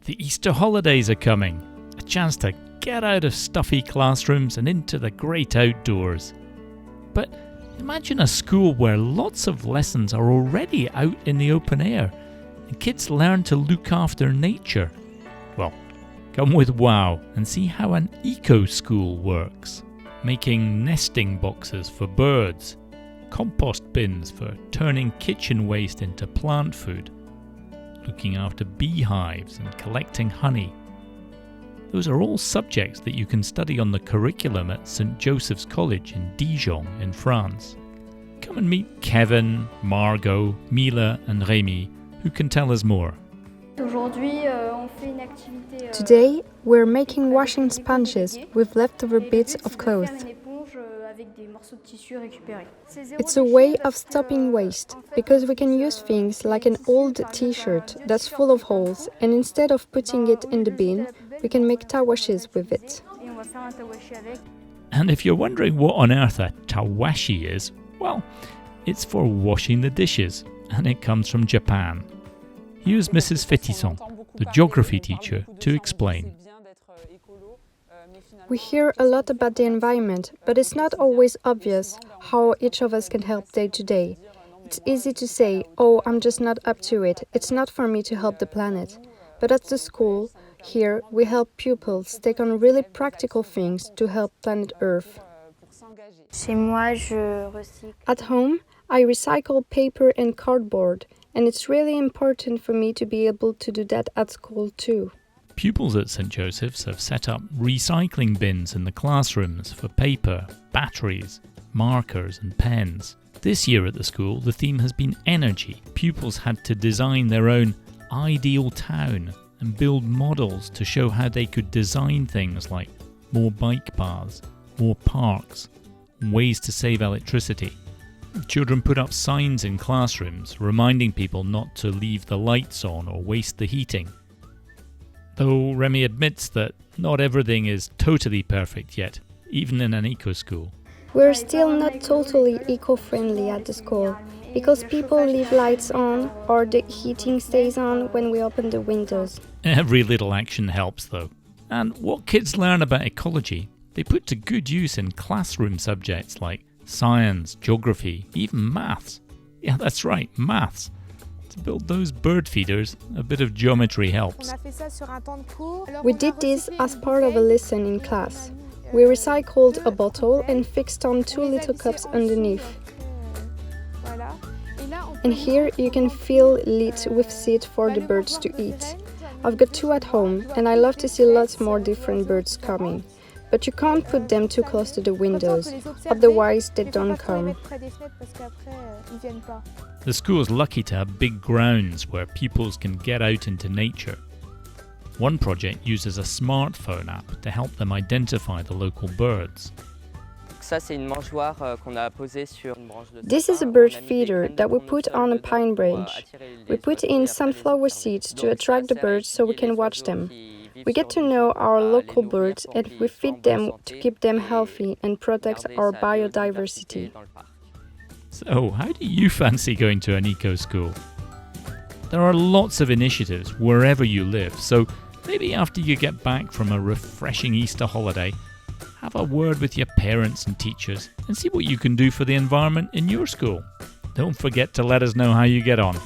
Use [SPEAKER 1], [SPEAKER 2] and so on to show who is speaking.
[SPEAKER 1] The Easter holidays are coming, a chance to get out of stuffy classrooms and into the great outdoors. But imagine a school where lots of lessons are already out in the open air and kids learn to look after nature. Well, come with WOW and see how an eco-school works, making nesting boxes for birds, compost bins for turning kitchen waste into plant food, looking after beehives and collecting honey. Those are all subjects that you can study on the curriculum at St. Joseph's College in Dijon in France. Come and meet Kevin, Margot, Mila and Rémi, who can tell us more.
[SPEAKER 2] Today, we're making washing sponges with leftover bits of cloth. It's a way of stopping waste, because we can use things like an old t-shirt that's full of holes, and instead of putting it in the bin, we can make tawashes with it.
[SPEAKER 1] And if you're wondering what on earth a tawashi is, well, it's for washing the dishes, and it comes from Japan. Here's Mrs. Fétisson, the geography teacher, to explain.
[SPEAKER 2] We hear a lot about the environment, but it's not always obvious how each of us can help day to day. It's easy to say, oh, I'm just not up to it, it's not for me to help the planet. But at the school, here, we help pupils take on really practical things to help planet Earth. At home, I recycle paper and cardboard, and it's really important for me to be able to do that at school too.
[SPEAKER 1] Pupils at St. Joseph's have set up recycling bins in the classrooms for paper, batteries, markers and pens. This year at the school, the theme has been energy. Pupils had to design their own ideal town and build models to show how they could design things like more bike paths, more parks, and ways to save electricity. Children put up signs in classrooms reminding people not to leave the lights on or waste the heating. Though Rémi admits that not everything is totally perfect yet, even in an eco-school.
[SPEAKER 2] We're still not totally eco-friendly at the school, because people leave lights on or the heating stays on when we open the windows.
[SPEAKER 1] Every little action helps though. And what kids learn about ecology, they put to good use in classroom subjects like science, geography, even maths. Yeah, that's right, maths. To build those bird feeders, a bit of geometry helps.
[SPEAKER 2] We did this as part of a lesson in class. We recycled a bottle and fixed on 2 little cups underneath. And here you can fill it with seed for the birds to eat. I've got 2 at home, and I love to see lots more different birds coming. But you can't put them too close to the windows, otherwise they don't come.
[SPEAKER 1] The school is lucky to have big grounds where pupils can get out into nature. One project uses a smartphone app to help them identify the local birds.
[SPEAKER 2] This is a bird feeder that we put on a pine branch. We put in sunflower seeds to attract the birds so we can watch them. We get to know our local birds and we feed them to keep them healthy and protect our biodiversity.
[SPEAKER 1] So, how do you fancy going to an eco-school? There are lots of initiatives wherever you live, so maybe after you get back from a refreshing Easter holiday, have a word with your parents and teachers and see what you can do for the environment in your school. Don't forget to let us know how you get on.